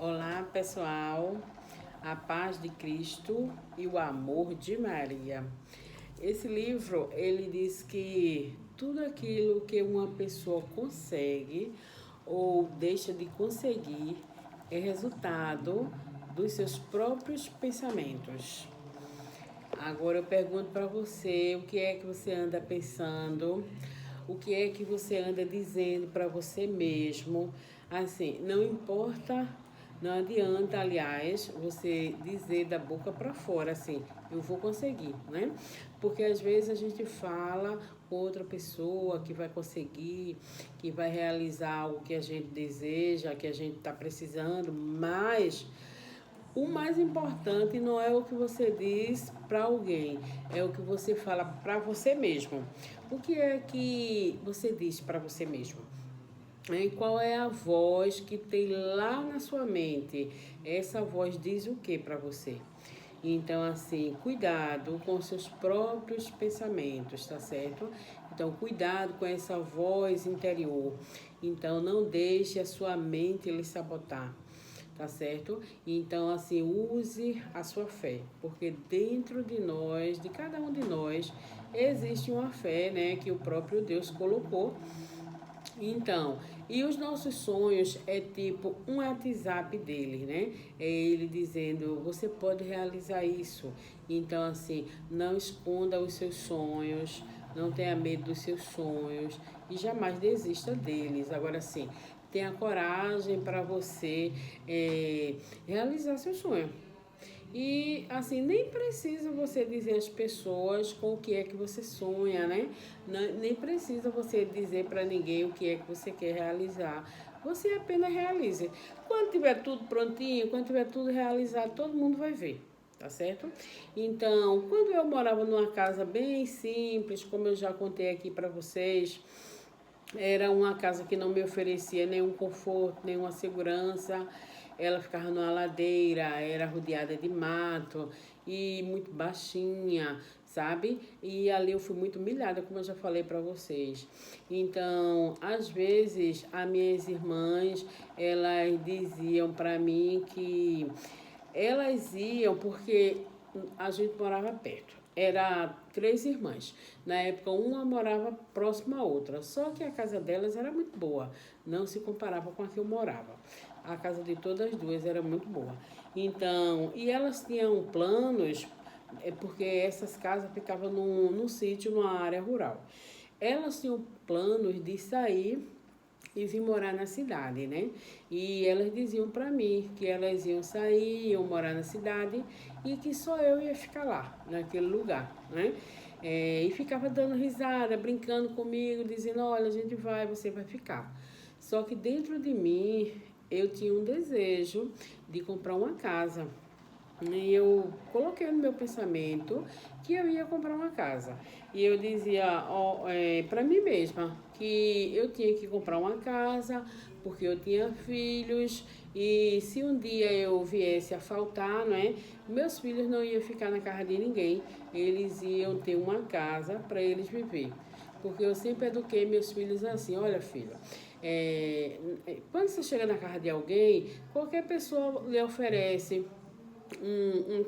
Olá, pessoal. A paz de Cristo e o amor de Maria. Esse livro, ele diz que tudo aquilo que uma pessoa consegue ou deixa de conseguir é resultado dos seus próprios pensamentos. Agora eu pergunto para você, o que é que você anda pensando? O que é que você anda dizendo para você mesmo? Assim, não importa, não adianta, aliás, você dizer da boca para fora assim, eu vou conseguir, né? Porque às vezes a gente fala com outra pessoa que vai conseguir, que vai realizar algo que a gente deseja, que a gente está precisando, mas o mais importante não é o que você diz para alguém, é o que você fala para você mesmo. O que é que você diz para você mesmo? E qual é a voz que tem lá na sua mente? Essa voz diz o que para você? Então, assim, cuidado com seus próprios pensamentos, tá certo? Então, cuidado com essa voz interior. Então, não deixe a sua mente lhe sabotar, tá certo? Então, assim, use a sua fé, porque dentro de nós, de cada um de nós, existe uma fé, né, que o próprio Deus colocou. Então, e os nossos sonhos é tipo um WhatsApp dele, né? É ele dizendo, você pode realizar isso. Então, assim, não esconda os seus sonhos, não tenha medo dos seus sonhos e jamais desista deles. Agora, sim, tenha coragem para você realizar seu sonho. E assim, nem precisa você dizer às pessoas com o que é que você sonha, né? Nem precisa você dizer para ninguém o que é que você quer realizar. Você apenas realize. Quando tiver tudo prontinho, quando tiver tudo realizado, todo mundo vai ver, tá certo? Então, quando eu morava numa casa bem simples, como eu já contei aqui para vocês, era uma casa que não me oferecia nenhum conforto, nenhuma segurança. Ela ficava numa ladeira, era rodeada de mato e muito baixinha, sabe? E ali eu fui muito humilhada, como eu já falei para vocês. Então, às vezes, as minhas irmãs, elas diziam para mim que elas iam porque a gente morava perto. Era três irmãs. Na época, uma morava próxima à outra. Só que a casa delas era muito boa. Não se comparava com a que eu morava. A casa de todas as duas era muito boa. Então, e elas tinham planos, porque essas casas ficavam num sítio, numa área rural. Elas tinham planos de sair e vim morar na cidade, né? E elas diziam para mim que elas iam sair, iam morar na cidade e que só eu ia ficar lá, naquele lugar, né? E ficava dando risada, brincando comigo, dizendo, olha, a gente vai, você vai ficar. Só que dentro de mim eu tinha um desejo de comprar uma casa. E eu coloquei no meu pensamento que eu ia comprar uma casa. E eu dizia para mim mesma que eu tinha que comprar uma casa porque eu tinha filhos e se um dia eu viesse a faltar, não é? Meus filhos não iam ficar na casa de ninguém, eles iam ter uma casa para eles viver. Porque eu sempre eduquei meus filhos assim, olha filho, quando você chega na casa de alguém, qualquer pessoa lhe oferece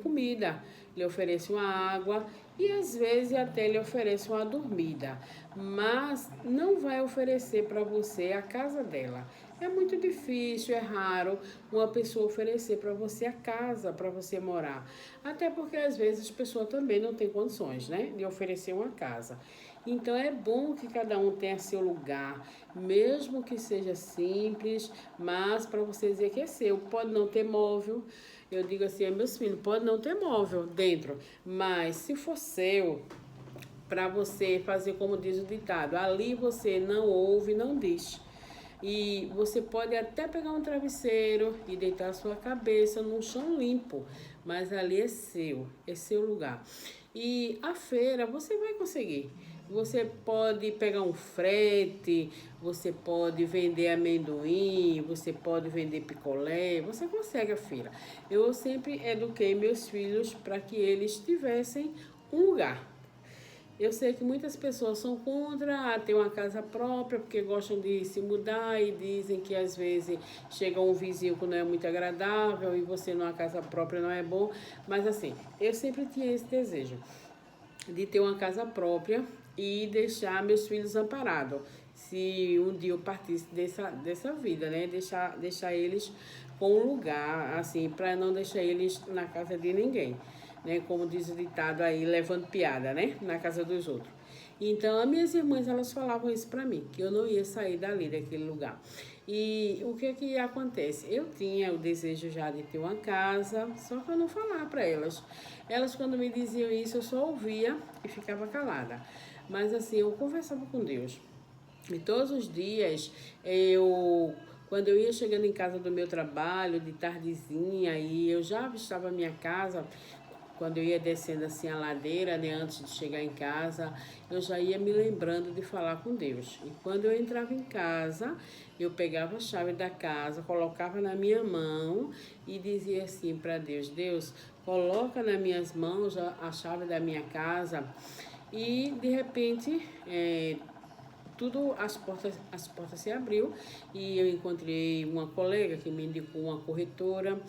comida, lhe oferece uma água e às vezes até lhe oferece uma dormida, mas não vai oferecer para você a casa dela. É muito difícil, é raro uma pessoa oferecer para você a casa para você morar. Até porque às vezes as pessoas também não têm condições, né, de oferecer uma casa. Então é bom que cada um tenha seu lugar, mesmo que seja simples, mas para você dizer que é seu. Pode não ter móvel, eu digo assim, meus filhos, pode não ter móvel dentro, mas se for seu, para você fazer como diz o ditado, ali você não ouve, não diz. E você pode até pegar um travesseiro e deitar a sua cabeça num chão limpo, mas ali é seu lugar. E a feira você vai conseguir. Você pode pegar um frete, você pode vender amendoim, você pode vender picolé, você consegue a feira. Eu sempre eduquei meus filhos para que eles tivessem um lugar. Eu sei que muitas pessoas são contra ter uma casa própria, porque gostam de se mudar e dizem que às vezes chega um vizinho que não é muito agradável e você numa casa própria não é bom. Mas assim, eu sempre tinha esse desejo de ter uma casa própria e deixar meus filhos amparados. Se um dia eu partisse dessa vida, né? Deixar eles com um lugar, assim, para não deixar eles na casa de ninguém, né? Como diz o ditado aí, levando piada, né? Na casa dos outros. Então, as minhas irmãs, elas falavam isso para mim, que eu não ia sair dali, daquele lugar. E o que acontece? Eu tinha o desejo já de ter uma casa, só que eu não falava para elas. Elas, quando me diziam isso, eu só ouvia e ficava calada. Mas assim, eu conversava com Deus. E todos os dias, quando eu ia chegando em casa do meu trabalho, de tardezinha, e eu já avistava a minha casa, quando eu ia descendo assim a ladeira, né, antes de chegar em casa, eu já ia me lembrando de falar com Deus. E quando eu entrava em casa, eu pegava a chave da casa, colocava na minha mão e dizia assim para Deus: Deus, coloca nas minhas mãos a chave da minha casa. E de repente, tudo as portas se abriu e eu encontrei uma colega que me indicou uma corretora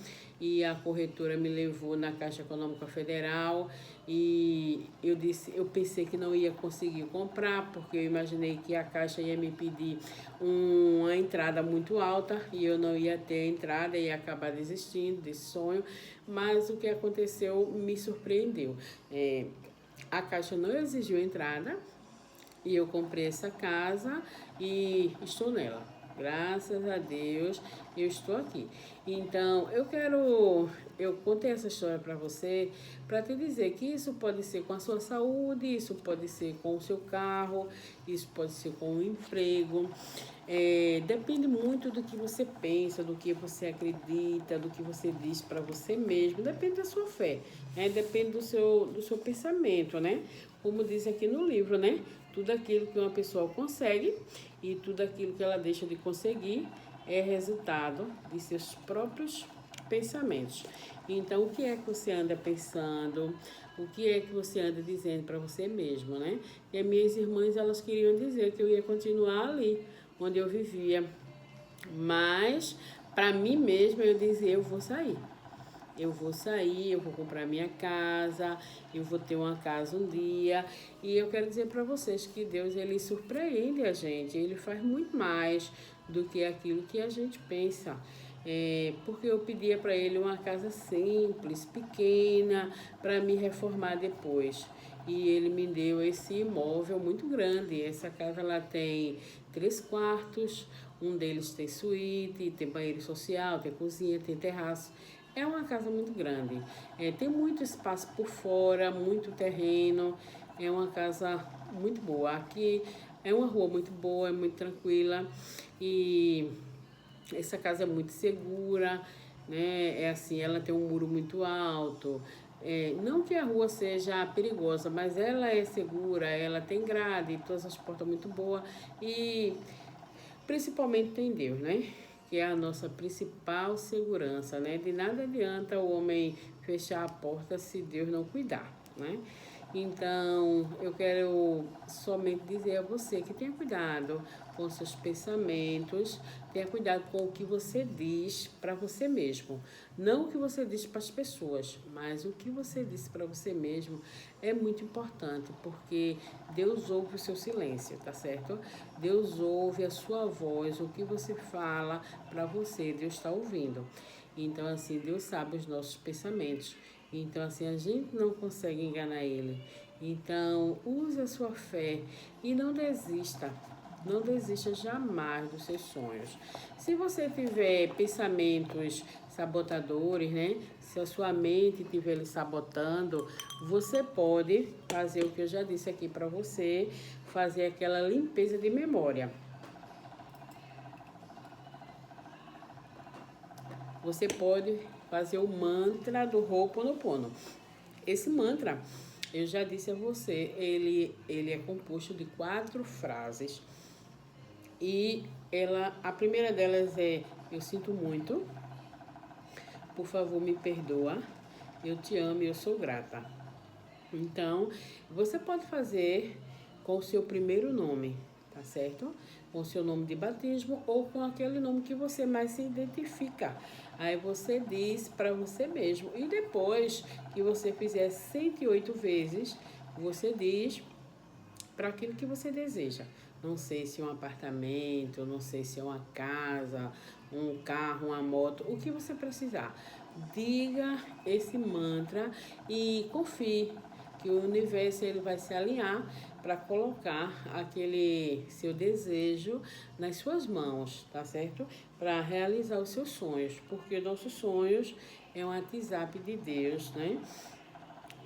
e a corretora me levou na Caixa Econômica Federal e eu pensei que não ia conseguir comprar porque eu imaginei que a Caixa ia me pedir uma entrada muito alta e eu não ia ter a entrada e ia acabar desistindo desse sonho, mas o que aconteceu me surpreendeu. A Caixa não exigiu entrada, e eu comprei essa casa e estou nela. Graças a Deus, eu estou aqui. Então, eu contei essa história para você, para te dizer que isso pode ser com a sua saúde, isso pode ser com o seu carro, isso pode ser com o emprego. Depende muito do que você pensa, do que você acredita, do que você diz para você mesmo. Depende da sua fé, né? Depende do seu pensamento, né? Como diz aqui no livro, né? Tudo aquilo que uma pessoa consegue e tudo aquilo que ela deixa de conseguir é resultado de seus próprios pensamentos. Então, o que é que você anda pensando? O que é que você anda dizendo para você mesmo, né? E as minhas irmãs, elas queriam dizer que eu ia continuar ali, onde eu vivia. Mas, para mim mesma, eu dizia, eu vou sair. Eu vou sair, eu vou comprar minha casa, eu vou ter uma casa um dia. E eu quero dizer para vocês que Deus, ele surpreende a gente. Ele faz muito mais do que aquilo que a gente pensa. Porque eu pedia para ele uma casa simples, pequena, para me reformar depois. E ele me deu esse imóvel muito grande. Essa casa ela tem 3 quartos, um deles tem suíte, tem banheiro social, tem cozinha, tem terraço. É uma casa muito grande. Tem muito espaço por fora, muito terreno. É uma casa muito boa. Aqui é uma rua muito boa, é muito tranquila. E essa casa é muito segura, né? É assim, ela tem um muro muito alto. Não que a rua seja perigosa, mas ela é segura, ela tem grade, todas as portas muito boas. E principalmente tem Deus, né? Que é a nossa principal segurança, né? De nada adianta o homem fechar a porta se Deus não cuidar, né? Então, eu quero somente dizer a você que tenha cuidado com seus pensamentos, tenha cuidado com o que você diz para você mesmo. Não o que você diz para as pessoas, mas o que você diz para você mesmo é muito importante, porque Deus ouve o seu silêncio, tá certo? Deus ouve a sua voz, o que você fala para você, Deus está ouvindo. Então, assim, Deus sabe os nossos pensamentos. Então, assim, a gente não consegue enganar Ele. Então, use a sua fé e não desista. Não desista jamais dos seus sonhos. Se você tiver pensamentos sabotadores, né? Se a sua mente estiver lhe sabotando, você pode fazer o que eu já disse aqui para você, fazer aquela limpeza de memória. Você pode fazer o mantra do Ho'oponopono. Esse mantra, eu já disse a você, ele é composto de 4 frases. E a primeira delas é: eu sinto muito, por favor me perdoa, eu te amo e eu sou grata. Então, você pode fazer com o seu primeiro nome, tá certo? Com o seu nome de batismo ou com aquele nome que você mais se identifica. Aí você diz para você mesmo. E depois que você fizer 108 vezes, você diz para aquilo que você deseja. Não sei se é um apartamento, não sei se é uma casa, um carro, uma moto, o que você precisar. Diga esse mantra e confie que o universo ele vai se alinhar para colocar aquele seu desejo nas suas mãos, tá certo? Para realizar os seus sonhos, porque nossos sonhos é um WhatsApp de Deus, né?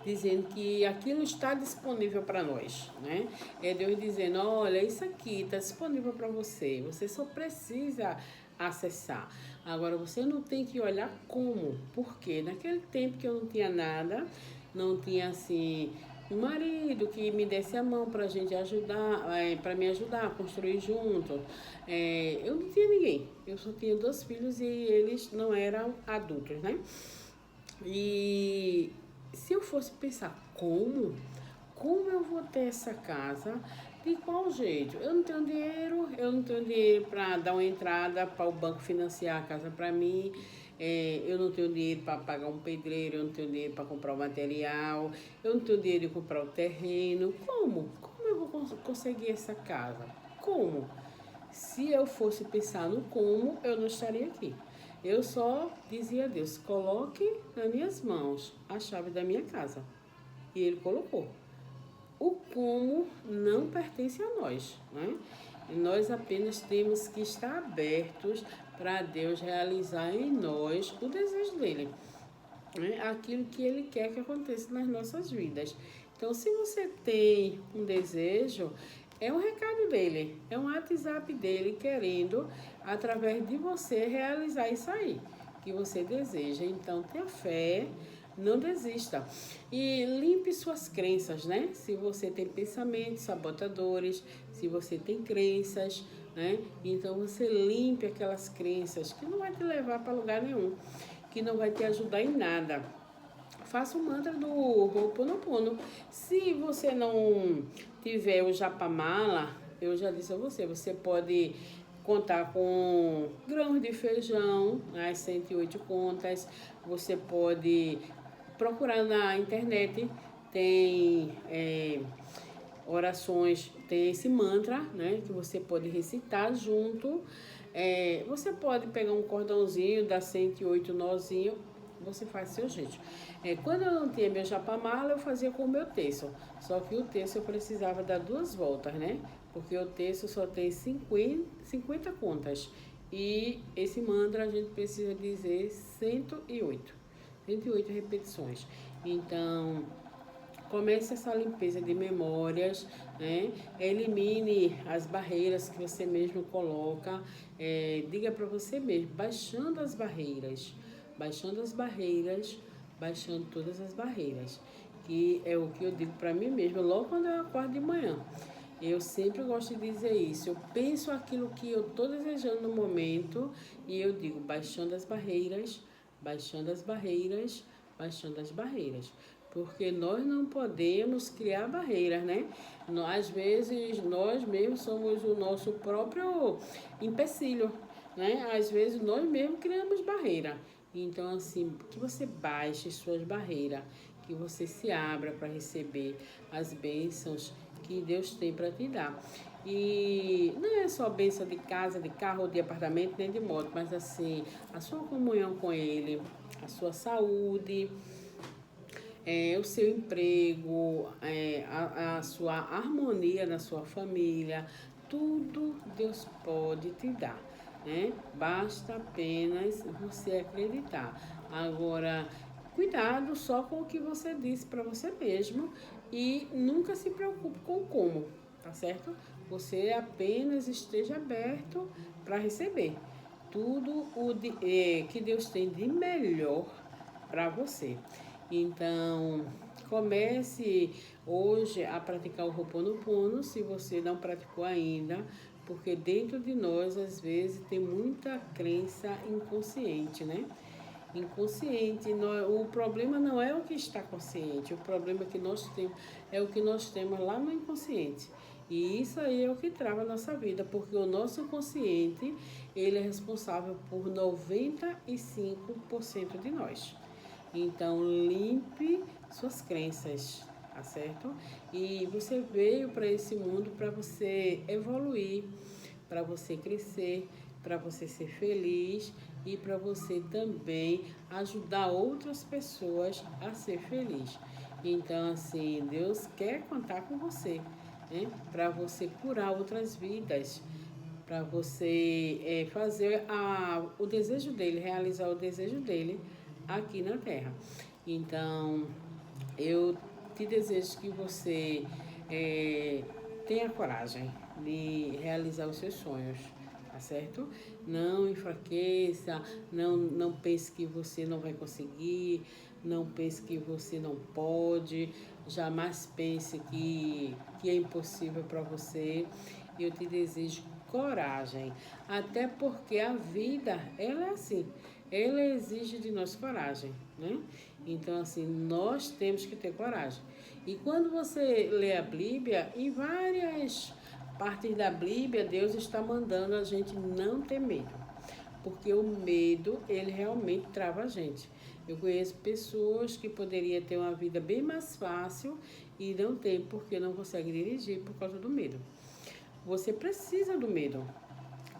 Dizendo que aquilo está disponível para nós, né? É Deus dizendo, olha, isso aqui está disponível para você, você só precisa acessar. Agora, você não tem que olhar como, porque naquele tempo que eu não tinha nada, não tinha assim um marido que me desse a mão para a gente ajudar, para me ajudar a construir junto. Eu não tinha ninguém, eu só tinha 2 filhos e eles não eram adultos, né? E se eu fosse pensar como eu vou ter essa casa, de qual jeito? Eu não tenho dinheiro para dar uma entrada para o banco financiar a casa para mim, eu não tenho dinheiro para pagar um pedreiro, eu não tenho dinheiro para comprar o material, eu não tenho dinheiro de comprar o terreno. Como? Como eu vou conseguir essa casa? Como? Se eu fosse pensar no como, eu não estaria aqui. Eu só dizia a Deus, coloque nas minhas mãos a chave da minha casa. E ele colocou. O como não pertence a nós, né? E nós apenas temos que estar abertos para Deus realizar em nós o desejo dele, né? Aquilo que ele quer que aconteça nas nossas vidas. Então, se você tem um desejo, é um recado dele, é um WhatsApp dele querendo, através de você, realizar isso aí que você deseja. Então, tenha fé, não desista. E limpe suas crenças, né? Se você tem pensamentos sabotadores, se você tem crenças, né? Então, você limpe aquelas crenças que não vai te levar para lugar nenhum, que não vai te ajudar em nada. Faça o mantra do Ho'oponopono. Se você não tiver o japamala, eu já disse a você, você pode contar com grãos de feijão, as 108 contas. Você pode procurar na internet, tem orações, tem esse mantra, né, que você pode recitar junto. Você pode pegar um cordãozinho, dar 108 nozinho, você faz do seu jeito. Quando eu não tinha meu japamala, eu fazia com o meu terço. Só que o terço eu precisava dar 2 voltas, né? Porque o terço só tem 50 contas. E esse mantra a gente precisa dizer 108 repetições. Então, comece essa limpeza de memórias, né? Elimine as barreiras que você mesmo coloca. Diga para você mesmo, baixando as barreiras, baixando todas as barreiras. Que é o que eu digo para mim mesma logo quando eu acordo de manhã. Eu sempre gosto de dizer isso. Eu penso aquilo que eu estou desejando no momento e eu digo baixando as barreiras, baixando as barreiras, baixando as barreiras. Porque nós não podemos criar barreiras, né? Às vezes nós mesmos somos o nosso próprio empecilho, né? Às vezes nós mesmos criamos barreira. Então, assim, que você baixe suas barreiras, que você se abra para receber as bênçãos que Deus tem para te dar. E não é só bênção de casa, de carro, de apartamento, nem de moto, mas assim, a sua comunhão com Ele, a sua saúde, o seu emprego, a sua harmonia na sua família, tudo Deus pode te dar, né? Basta apenas você acreditar. Agora, cuidado só com o que você disse para você mesmo e nunca se preocupe com como, tá certo? Você apenas esteja aberto para receber tudo que Deus tem de melhor para você. Então, comece hoje a praticar o Ho'oponopono, se você não praticou ainda, porque dentro de nós, às vezes, tem muita crença inconsciente, né? inconsciente. O problema não é o que está consciente, o problema que nós temos é o que nós temos lá no inconsciente. E isso aí é o que trava a nossa vida, porque o nosso consciente, ele é responsável por 95% de nós. Então, limpe suas crenças, tá certo? E você veio para esse mundo para você evoluir, para você crescer, para você ser feliz e para você também ajudar outras pessoas a ser feliz. Então, assim, Deus quer contar com você, né? Para você curar outras vidas, para você fazer o desejo dele, realizar o desejo dele aqui na Terra. Então, eu te desejo que você tenha coragem de realizar os seus sonhos, tá certo? Não enfraqueça, não pense que você não vai conseguir, não pense que você não pode, jamais pense que é impossível para você. Eu te desejo coragem, até porque a vida, ela é assim, ela exige de nós coragem, né? Então, assim, nós temos que ter coragem. E quando você lê a Bíblia, em várias partes da Bíblia, Deus está mandando a gente não ter medo. Porque o medo, ele realmente trava a gente. Eu conheço pessoas que poderiam ter uma vida bem mais fácil e não tem porque não conseguem dirigir por causa do medo. Você precisa do medo.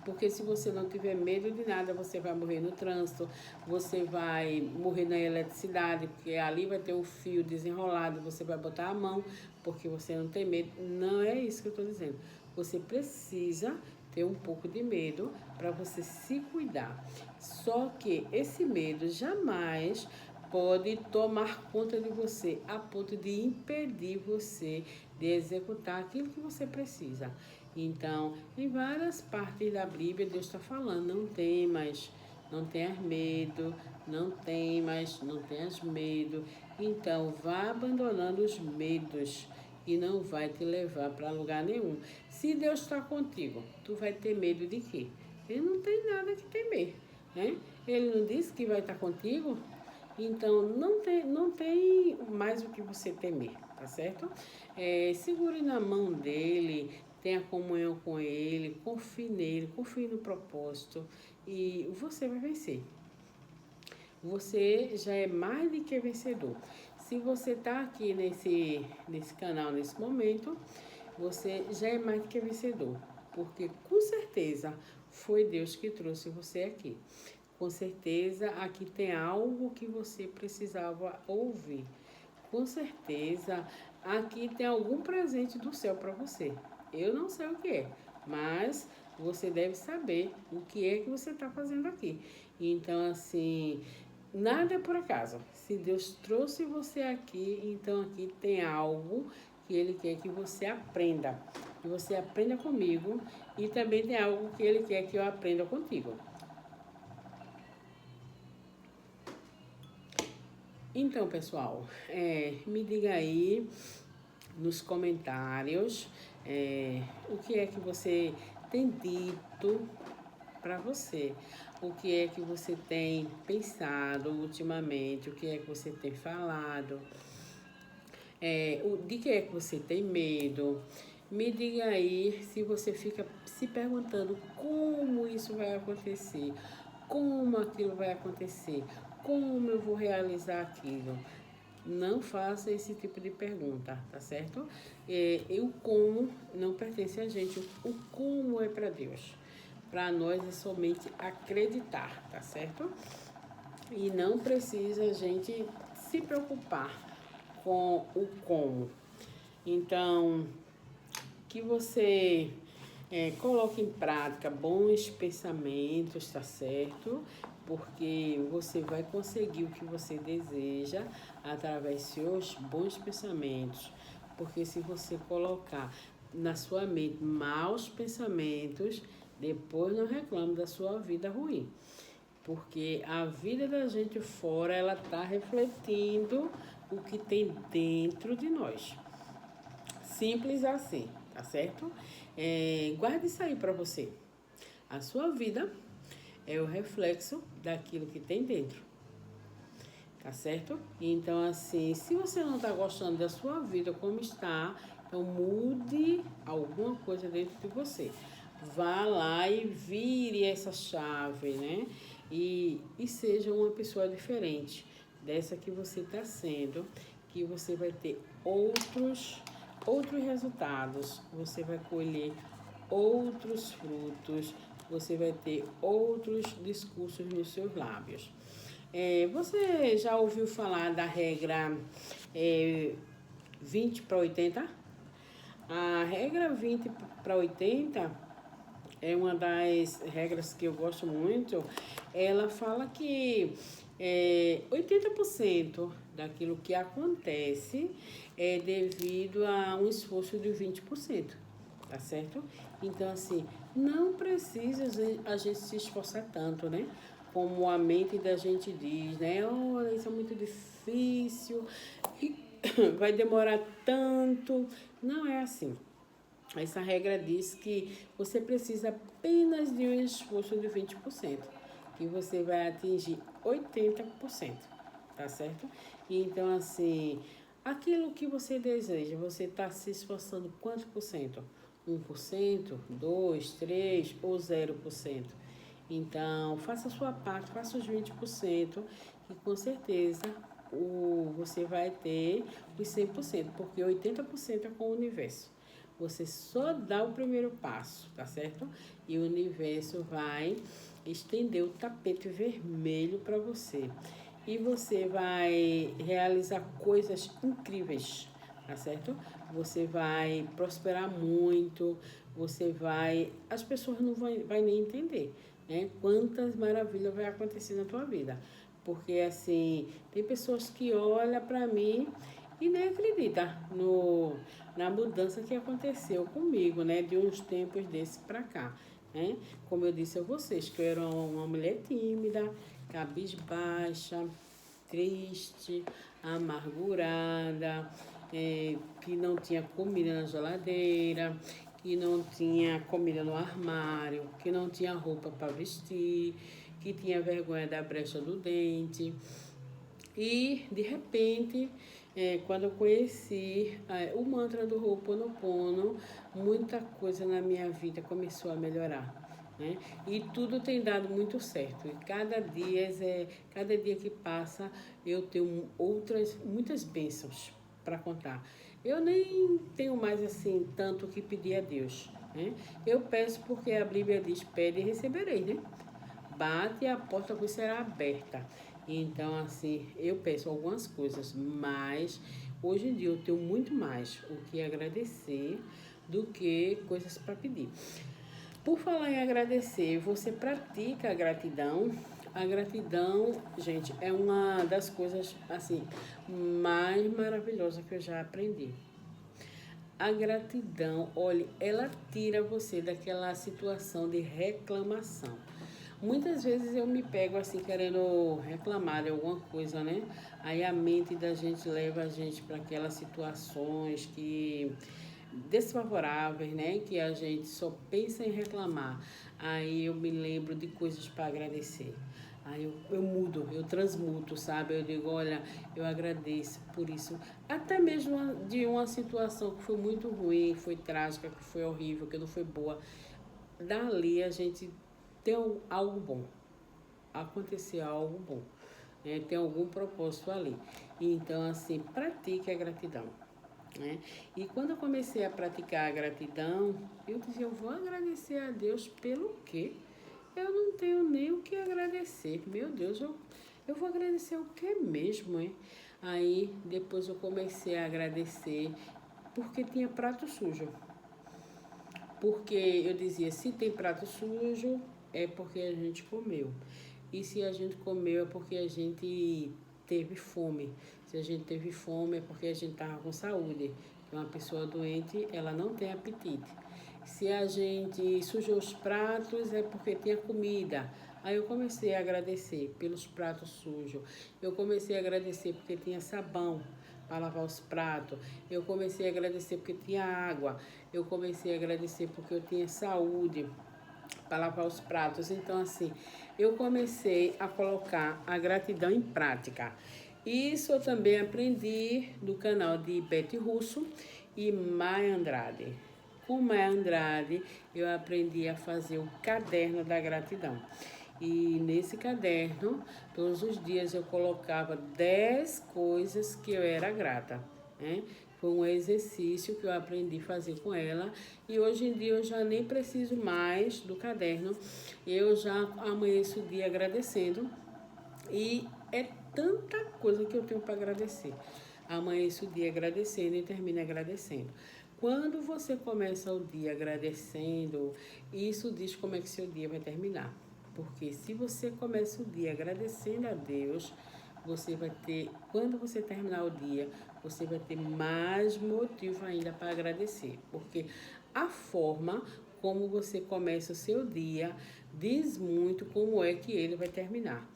Porque se você não tiver medo de nada, você vai morrer no trânsito, você vai morrer na eletricidade, porque ali vai ter o fio desenrolado, você vai botar a mão, porque você não tem medo. Não é isso que eu estou dizendo. Você precisa ter um pouco de medo para você se cuidar. Só que esse medo jamais pode tomar conta de você a ponto de impedir você de executar aquilo que você precisa. Então, em várias partes da Bíblia, Deus está falando, não temas, não tenhas medo, não temas, não tenhas medo. Então, vá abandonando os medos e não vai te levar para lugar nenhum. Se Deus está contigo, tu vai ter medo de quê? Ele não tem nada que temer, né? Ele não disse que vai estar contigo, então não tem mais o que você temer, tá certo? Segure na mão dele, tenha comunhão com ele, confie nele, confie no propósito e você vai vencer. Você já é mais do que vencedor. Se você está aqui nesse canal nesse momento, você já é mais do que vencedor, porque com certeza foi Deus que trouxe você aqui. Com certeza aqui tem algo que você precisava ouvir. Com certeza aqui tem algum presente do céu para você. Eu não sei o que é, mas você deve saber o que é que você está fazendo aqui. Então, assim, nada é por acaso. Se Deus trouxe você aqui, então aqui tem algo que Ele quer que você aprenda. Que você aprenda comigo e também tem algo que Ele quer que eu aprenda contigo. Então, pessoal, me diga aí nos comentários o que é que você tem dito para você, o que é que você tem pensado ultimamente, o que é que você tem falado, de que é que você tem medo. Me diga aí se você fica se perguntando como isso vai acontecer, como aquilo vai acontecer, como eu vou realizar aquilo. Não faça esse tipo de pergunta, tá certo? E o como não pertence a gente, o como é para Deus. Para nós é somente acreditar, tá certo? E não precisa a gente se preocupar com o como. Então, que você coloque em prática bons pensamentos, tá certo? Porque você vai conseguir o que você deseja através dos seus bons pensamentos. Porque se você colocar na sua mente maus pensamentos, depois não reclame da sua vida ruim. Porque a vida da gente fora, ela está refletindo o que tem dentro de nós. Simples assim, tá certo? Guarde isso aí para você. A sua vida é o reflexo daquilo que tem dentro. tá certo? Então, assim, se você não está gostando da sua vida como está, então mude alguma coisa dentro de você. Vá lá e vire essa chave, né? E seja uma pessoa diferente dessa que você está sendo, que você vai ter outros resultados, você vai colher outros frutos, você vai ter outros discursos nos seus lábios. Você já ouviu falar da regra 20 para 80? A regra 20 para 80 é uma das regras que eu gosto muito. Ela fala que 80% daquilo que acontece é devido a um esforço de 20%, tá certo? Então, assim, não precisa a gente se esforçar tanto, né? Como a mente da gente diz, né? Olha, isso é muito difícil, vai demorar tanto. Não é assim. Essa regra diz que você precisa apenas de um esforço de 20%, que você vai atingir 80%, tá certo? Então, assim, aquilo que você deseja, você está se esforçando quantos por cento? 1%, 2%, 3% ou 0%? Então, faça a sua parte, faça os 20%, que com certeza você vai ter os 100%, porque 80% é com o universo. Você só dá o primeiro passo, tá certo? E o universo vai estender o tapete vermelho para você. E você vai realizar coisas incríveis, tá certo? Você vai prosperar muito, você vai... As pessoas não vai nem entender, né? Quantas maravilhas vai acontecer na tua vida. Porque, assim, tem pessoas que olham para mim e nem acredita na mudança que aconteceu comigo, né? De uns tempos desse para cá, né? Como eu disse a vocês, que eu era uma mulher tímida, cabisbaixa, triste, amargurada, que não tinha comida na geladeira, que não tinha comida no armário, que não tinha roupa para vestir, que tinha vergonha da brecha do dente. E, de repente, quando eu conheci o mantra do Ho'oponopono, muita coisa na minha vida começou a melhorar. Né? E tudo tem dado muito certo. E cada dia que passa, eu tenho muitas bênçãos para contar. Eu nem tenho mais assim tanto que pedir a Deus. Né? Eu peço porque a Bíblia diz: pede e receberei, né? Bate e a porta vos será aberta. Então, assim, eu peço algumas coisas, mas hoje em dia eu tenho muito mais o que agradecer do que coisas para pedir. Por falar em agradecer, você pratica a gratidão? A gratidão, gente, é uma das coisas assim mais maravilhosas que eu já aprendi. A gratidão, olhe, ela tira você daquela situação de reclamação. Muitas vezes eu me pego assim querendo reclamar de alguma coisa, né? Aí a mente da gente leva a gente para aquelas situações que desfavoráveis, né? Que a gente só pensa em reclamar. Aí eu me lembro de coisas para agradecer. Aí eu mudo, eu transmuto, sabe? Eu digo, olha, eu agradeço por isso. Até mesmo de uma situação que foi muito ruim, que foi trágica, que foi horrível, que não foi boa. Dali a gente tem algo bom. Acontecer algo bom. Né? Tem algum propósito ali. Então, assim, pratique a gratidão. Né? E quando eu comecei a praticar a gratidão, eu dizia, eu vou agradecer a Deus pelo quê? Eu não tenho nem o que agradecer. Meu Deus, eu vou agradecer o que mesmo, hein? Aí depois eu comecei a agradecer porque tinha prato sujo. Porque eu dizia, se tem prato sujo, é porque a gente comeu. E se a gente comeu, é porque a gente teve fome. Se a gente teve fome, é porque a gente estava com saúde. Uma pessoa doente, ela não tem apetite. Se a gente sujou os pratos, é porque tinha comida. Aí eu comecei a agradecer pelos pratos sujos. Eu comecei a agradecer porque tinha sabão para lavar os pratos. Eu comecei a agradecer porque tinha água. Eu comecei a agradecer porque eu tinha saúde para lavar os pratos. Então, assim, eu comecei a colocar a gratidão em prática. Isso eu também aprendi do canal de Beth Russo e Maia Andrade. Com Maia Andrade, eu aprendi a fazer o caderno da gratidão. E nesse caderno, todos os dias eu colocava 10 coisas que eu era grata, né? Foi um exercício que eu aprendi a fazer com ela e hoje em dia eu já nem preciso mais do caderno. Eu já amanheço o dia agradecendo e é tanta coisa que eu tenho para agradecer. Amanheço o dia agradecendo e termino agradecendo. Quando você começa o dia agradecendo, isso diz como é que seu dia vai terminar. Porque se você começa o dia agradecendo a Deus, você vai ter, quando você terminar o dia, você vai ter mais motivo ainda para agradecer. Porque a forma como você começa o seu dia diz muito como é que ele vai terminar.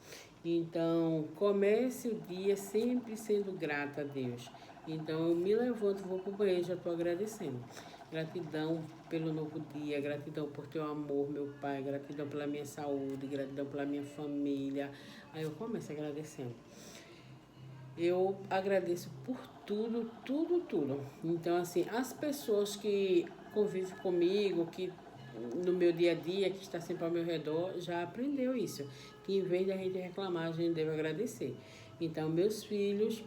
Então, comece o dia sempre sendo grata a Deus. Então, eu me levanto, vou para o banheiro e já estou agradecendo. Gratidão pelo novo dia, gratidão por teu amor, meu Pai, gratidão pela minha saúde, gratidão pela minha família. Aí eu começo agradecendo. Eu agradeço por tudo, tudo, tudo. Então, assim, as pessoas que convivem comigo, que no meu dia a dia, que está sempre ao meu redor, já aprendeu isso. Que em vez de a gente reclamar, a gente deve agradecer. Então, meus filhos,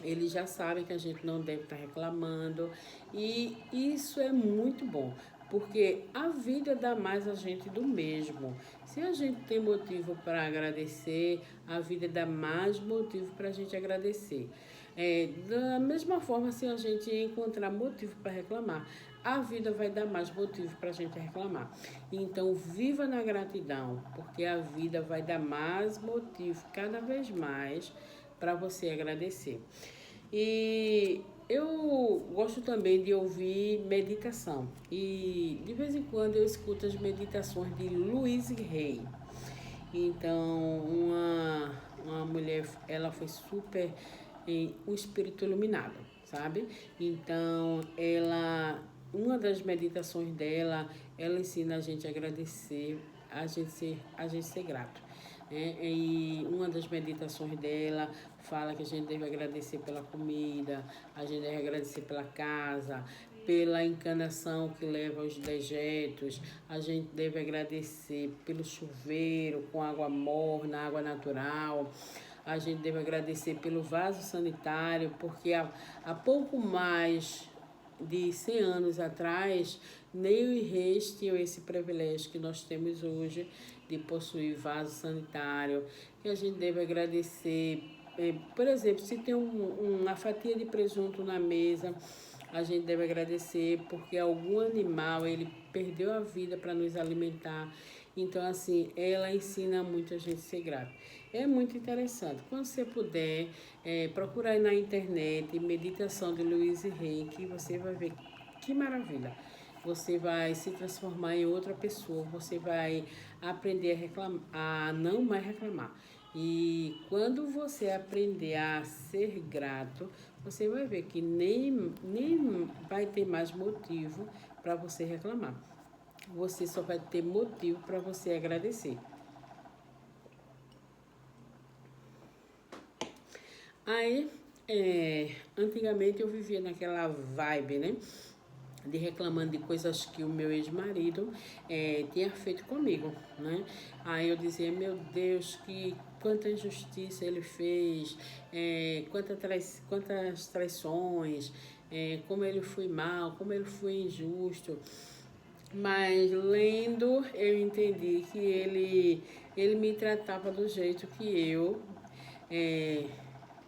eles já sabem que a gente não deve estar reclamando e isso é muito bom, porque a vida dá mais a gente do mesmo. Se a gente tem motivo para agradecer, a vida dá mais motivo para a gente agradecer. Da mesma forma, se a gente encontrar motivo para reclamar, a vida vai dar mais motivo para a gente reclamar. Então, viva na gratidão, porque a vida vai dar mais motivo cada vez mais para você agradecer. E eu gosto também de ouvir meditação. E de vez em quando eu escuto as meditações de Louise Hay. Então, uma mulher, ela foi super um espírito iluminado, sabe? Então, uma das meditações dela, ela ensina a gente a agradecer, a gente ser grato. E uma das meditações dela fala que a gente deve agradecer pela comida, a gente deve agradecer pela casa, pela encanação que leva aos dejetos, a gente deve agradecer pelo chuveiro com água morna, água natural, a gente deve agradecer pelo vaso sanitário, porque há pouco mais de 100 anos atrás, nem os reis tinham esse privilégio que nós temos hoje de possuir vaso sanitário, que a gente deve agradecer. Por exemplo, se tem uma fatia de presunto na mesa, a gente deve agradecer porque algum animal ele perdeu a vida para nos alimentar. Então, assim, ela ensina muito a gente a ser grato. É muito interessante. Quando você puder, procurar aí na internet meditação de Louise Hay, que você vai ver que maravilha. Você vai se transformar em outra pessoa, você vai aprender a reclamar, a não mais reclamar. E quando você aprender a ser grato, você vai ver que nem vai ter mais motivo para você reclamar. Você só vai ter motivo para você agradecer. Aí, antigamente eu vivia naquela vibe, né? De reclamando de coisas que o meu ex-marido tinha feito comigo, né? Aí eu dizia, meu Deus, que quanta injustiça ele fez, quantas traições, como ele foi mal, como ele foi injusto. Mas lendo, eu entendi que ele me tratava do jeito que é,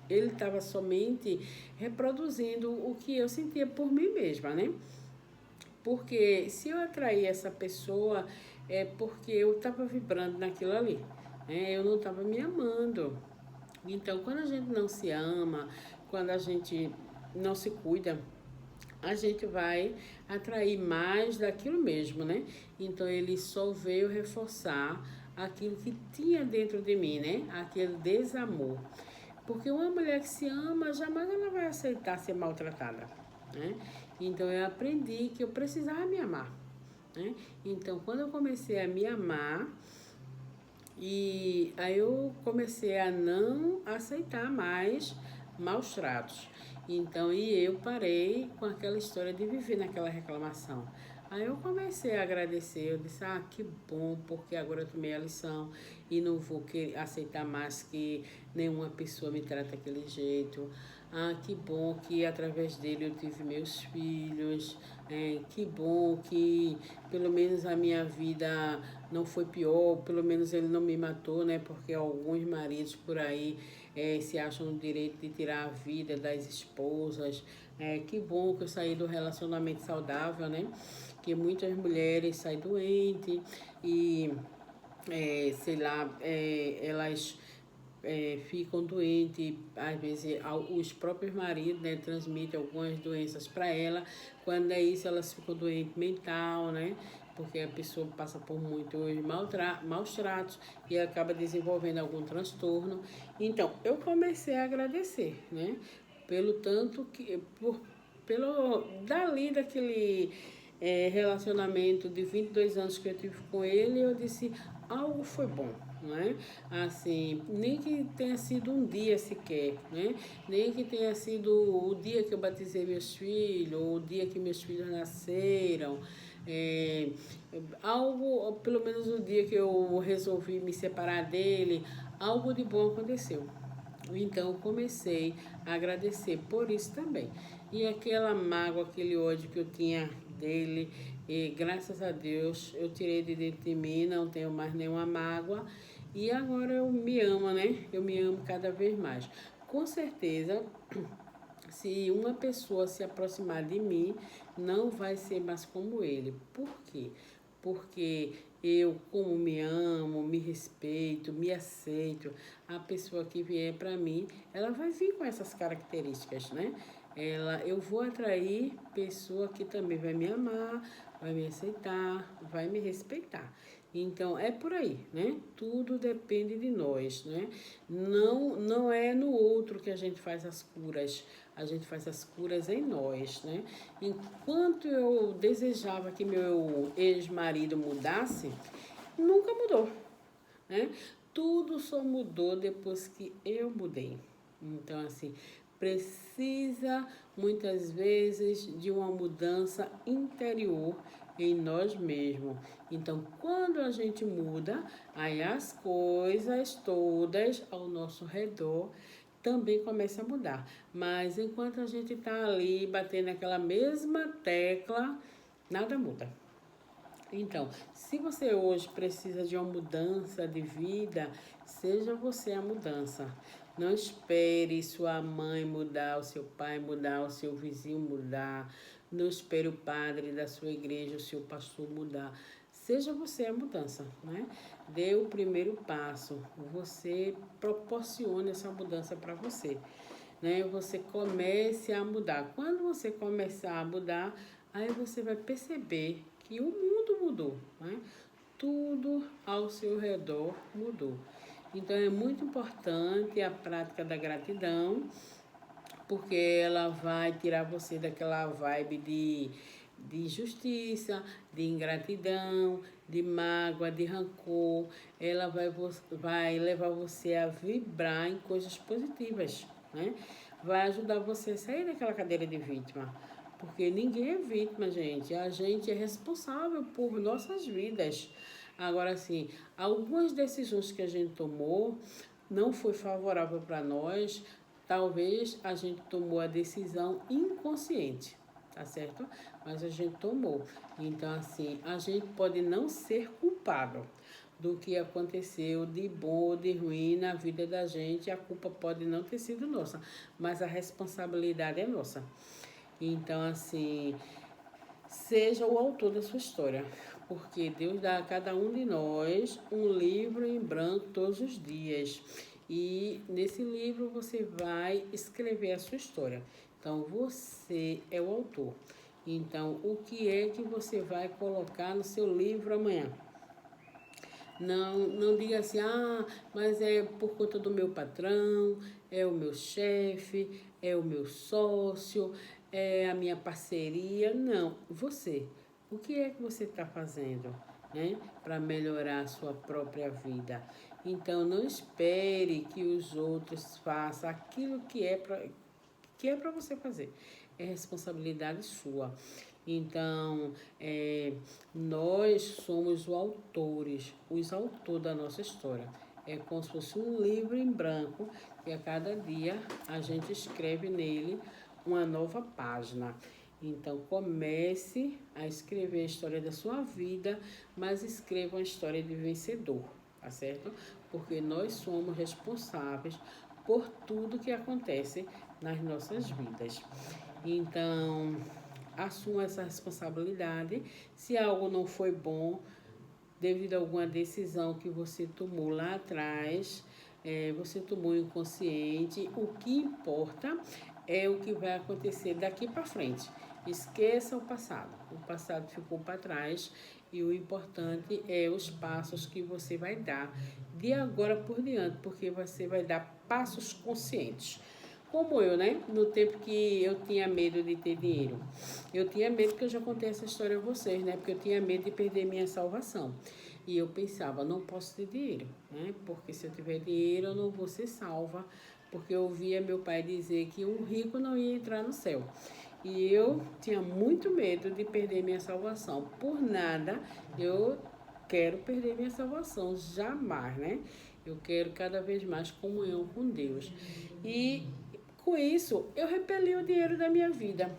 ele estava somente reproduzindo o que eu sentia por mim mesma, né? Porque se eu atrair essa pessoa, é porque eu estava vibrando naquilo ali, né? Eu não estava me amando. Então, quando a gente não se ama, quando a gente não se cuida, a gente vai atrair mais daquilo mesmo, né? Então ele só veio reforçar aquilo que tinha dentro de mim, né? Aquele desamor. Porque uma mulher que se ama, jamais ela vai aceitar ser maltratada, né? Então eu aprendi que eu precisava me amar, né? Então quando eu comecei a me amar, E aí eu comecei a não aceitar mais maus tratos. Então, e eu parei com aquela história de viver naquela reclamação. Aí eu comecei a agradecer, eu disse, que bom, porque agora eu tomei a lição e não vou aceitar mais que nenhuma pessoa me trate daquele jeito. Que bom que através dele eu tive meus filhos. Que bom que pelo menos a minha vida não foi pior, pelo menos ele não me matou, né? Porque alguns maridos por aí se acham no direito de tirar a vida das esposas. Que bom que eu saí do relacionamento saudável, né? Que muitas mulheres saem doentes e, sei lá, elas ficam doentes, às vezes os próprios maridos, né, transmitem algumas doenças para ela. Quando é isso, elas ficam doentes mental, né? Porque a pessoa passa por muitos maus tratos e acaba desenvolvendo algum transtorno. Então, eu comecei a agradecer, né? Pelo tanto que, pelo dali daquele relacionamento de 22 anos que eu tive com ele, eu disse, algo foi bom, né? Assim, nem que tenha sido um dia sequer, né? Nem que tenha sido o dia que eu batizei meus filhos, ou o dia que meus filhos nasceram, é, algo, pelo menos o dia que eu resolvi me separar dele, algo de bom aconteceu. Então comecei a agradecer por isso também. E aquela mágoa, aquele ódio que eu tinha dele, e graças a Deus eu tirei de dentro de mim, não tenho mais nenhuma mágoa. E agora eu me amo, né? Eu me amo cada vez mais. Com certeza, se uma pessoa se aproximar de mim, não vai ser mais como ele. Por quê? Porque eu, como me amo, me respeito, me aceito, a pessoa que vier para mim, ela vai vir com essas características, né? Eu vou atrair pessoa que também vai me amar, vai me aceitar, vai me respeitar. Então é por aí, né? Tudo depende de nós, né? Não é no outro que a gente faz as curas, a gente faz as curas em nós, né? Enquanto eu desejava que meu ex-marido mudasse, nunca mudou, né? Tudo só mudou depois que eu mudei. Então, assim, precisa muitas vezes de uma mudança interior em nós mesmos. Então, quando a gente muda, aí as coisas todas ao nosso redor também começam a mudar. Mas enquanto a gente está ali batendo aquela mesma tecla, nada muda. Então, se você hoje precisa de uma mudança de vida, seja você a mudança. Não espere sua mãe mudar, o seu pai mudar, o seu vizinho mudar. Não espere o padre da sua igreja, o seu pastor mudar. Seja você a mudança, né? Dê o primeiro passo. Você proporcione essa mudança para você, né? Você comece a mudar. Quando você começar a mudar, aí você vai perceber que o mundo mudou, né? Tudo ao seu redor mudou. Então é muito importante a prática da gratidão, porque ela vai tirar você daquela vibe de injustiça, de ingratidão, de mágoa, de rancor. Ela vai levar você a vibrar em coisas positivas, né? Vai ajudar você a sair daquela cadeira de vítima. Porque ninguém é vítima, gente. A gente é responsável por nossas vidas. Agora, assim, algumas decisões que a gente tomou não foi favorável para nós. Talvez a gente tomou a decisão inconsciente, tá certo? Mas a gente tomou. Então, assim, a gente pode não ser culpado do que aconteceu de bom ou de ruim na vida da gente. A culpa pode não ter sido nossa, mas a responsabilidade é nossa. Então, assim, seja o autor da sua história, porque Deus dá a cada um de nós um livro em branco todos os dias. E nesse livro você vai escrever a sua história. Então, você é o autor. Então, o que é que você vai colocar no seu livro amanhã? Não diga assim, mas é por conta do meu patrão, é o meu chefe, é o meu sócio, é a minha parceria. Não, você. O que é que você está fazendo? né, para melhorar a sua própria vida. Então, não espere que os outros façam aquilo que é para você fazer. É responsabilidade sua. Então, nós somos os autores da nossa história. É como se fosse um livro em branco e a cada dia a gente escreve nele uma nova página. Então, comece a escrever a história da sua vida, mas escreva uma história de vencedor, tá certo? Porque nós somos responsáveis por tudo que acontece nas nossas vidas. Então, assuma essa responsabilidade. Se algo não foi bom, devido a alguma decisão que você tomou lá atrás, você tomou inconsciente, o que importa é o que vai acontecer daqui para frente. Esqueça o passado ficou para trás e o importante é os passos que você vai dar de agora por diante, porque você vai dar passos conscientes. Como eu, né? No tempo que eu tinha medo de ter dinheiro. Eu tinha medo, que eu já contei essa história a vocês, né? Porque eu tinha medo de perder minha salvação. E eu pensava, não posso ter dinheiro, né? Porque se eu tiver dinheiro, eu não vou ser salva. Porque eu ouvia meu pai dizer que um rico não ia entrar no céu. E eu tinha muito medo de perder minha salvação. Por nada, eu quero perder minha salvação. Jamais, né? Eu quero cada vez mais comunhão com Deus. E com isso, eu repeli o dinheiro da minha vida.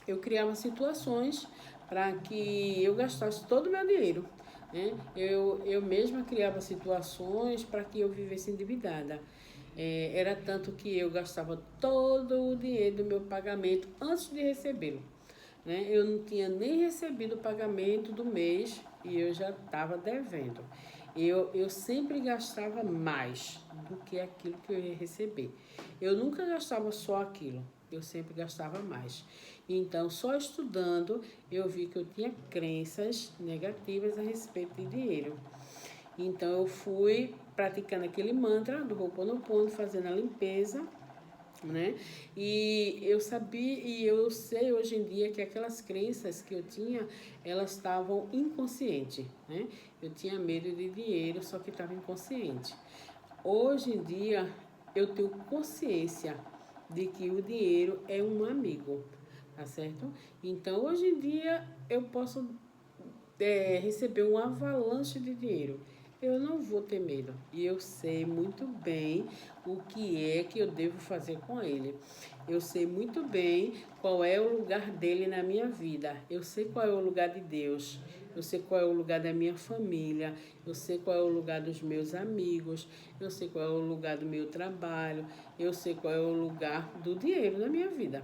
Eu criava situações para que eu gastasse todo o meu dinheiro. Né? Eu mesma criava situações para que eu vivesse endividada. Era tanto que eu gastava todo o dinheiro do meu pagamento antes de recebê-lo. Né? Eu não tinha nem recebido o pagamento do mês e eu já estava devendo. Eu sempre gastava mais do que aquilo que eu ia receber. Eu nunca gastava só aquilo, eu sempre gastava mais. Então, só estudando, eu vi que eu tinha crenças negativas a respeito de dinheiro. Então, eu fui praticando aquele mantra do Ho'oponopono, fazendo a limpeza, né? E eu sabia e eu sei hoje em dia que aquelas crenças que eu tinha, elas estavam inconscientes, né? Eu tinha medo de dinheiro, só que estava inconsciente. Hoje em dia eu tenho consciência de que o dinheiro é um amigo, tá certo? Então hoje em dia eu posso receber um avalanche de dinheiro. Eu não vou ter medo. E eu sei muito bem o que é que eu devo fazer com ele. Eu sei muito bem qual é o lugar dele na minha vida. Eu sei qual é o lugar de Deus. Eu sei qual é o lugar da minha família. Eu sei qual é o lugar dos meus amigos. Eu sei qual é o lugar do meu trabalho. Eu sei qual é o lugar do dinheiro na minha vida.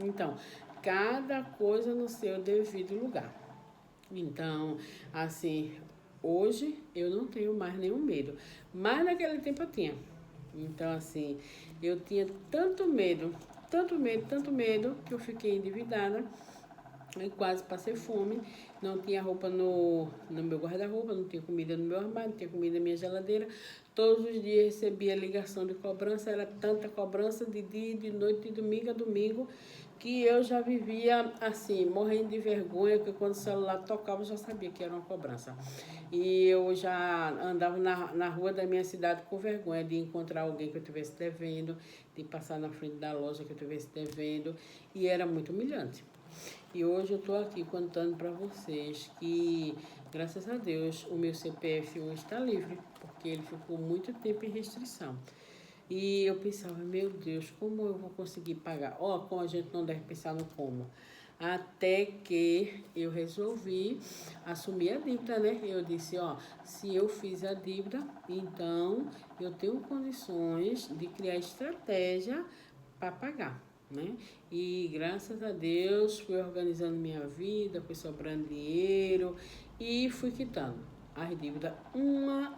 Então, cada coisa no seu devido lugar. Então, assim, hoje eu não tenho mais nenhum medo. Mas naquele tempo eu tinha. Então, assim, eu tinha tanto medo, tanto medo, tanto medo, que eu fiquei endividada. Eu quase passei fome, não tinha roupa no meu guarda-roupa, não tinha comida no meu armário, não tinha comida na minha geladeira. Todos os dias recebia ligação de cobrança, era tanta cobrança de dia, de noite, de domingo a domingo, que eu já vivia assim, morrendo de vergonha, que quando o celular tocava eu já sabia que era uma cobrança. E eu já andava na rua da minha cidade com vergonha de encontrar alguém que eu estivesse devendo, de passar na frente da loja que eu estivesse devendo, e era muito humilhante. E hoje eu estou aqui contando para vocês que, graças a Deus, o meu CPF hoje está livre, porque ele ficou muito tempo em restrição. E eu pensava, meu Deus, como eu vou conseguir pagar? Ó, como a gente não deve pensar no como. Até que eu resolvi assumir a dívida, né? Eu disse, ó, se eu fiz a dívida, então eu tenho condições de criar estratégia para pagar, né? E graças a Deus fui organizando minha vida, fui sobrando dinheiro e fui quitando as dívidas uma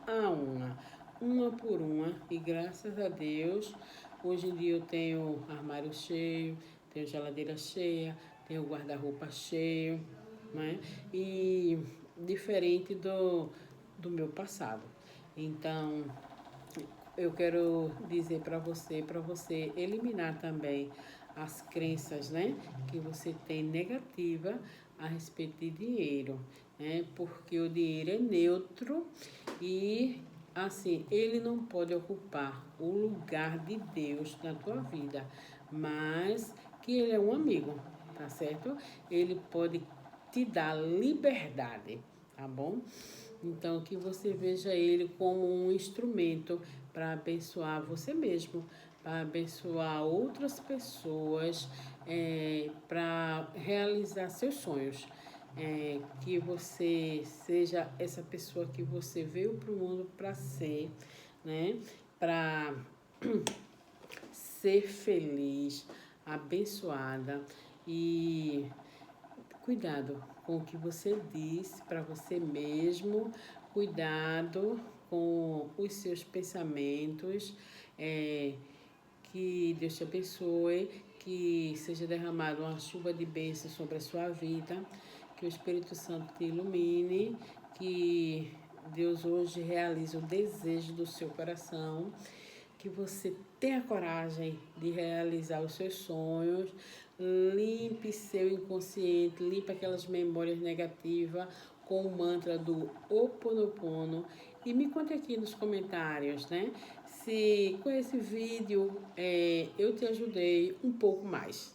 por uma. E graças a Deus, hoje em dia eu tenho armário cheio, tenho geladeira cheia, tenho guarda-roupa cheio, né? E diferente do meu passado. Então, eu quero dizer para você eliminar também as crenças, né, que você tem negativa a respeito de dinheiro, né? Porque o dinheiro é neutro e assim, ele não pode ocupar o lugar de Deus na tua vida, mas que ele é um amigo, tá certo? Ele pode te dar liberdade, tá bom? Então, que você veja ele como um instrumento para abençoar você mesmo, para abençoar outras pessoas, para realizar seus sonhos. Que você seja essa pessoa que você veio para o mundo para ser, né? Para ser feliz, abençoada e cuidado com o que você diz para você mesmo, cuidado com os seus pensamentos, que Deus te abençoe, que seja derramada uma chuva de bênçãos sobre a sua vida, que o Espírito Santo te ilumine, que Deus hoje realize o desejo do seu coração, que você tenha coragem de realizar os seus sonhos, limpe seu inconsciente, limpe aquelas memórias negativas com o mantra do Ho Oponopono e me conte aqui nos comentários, né? Se com esse vídeo eu te ajudei um pouco mais.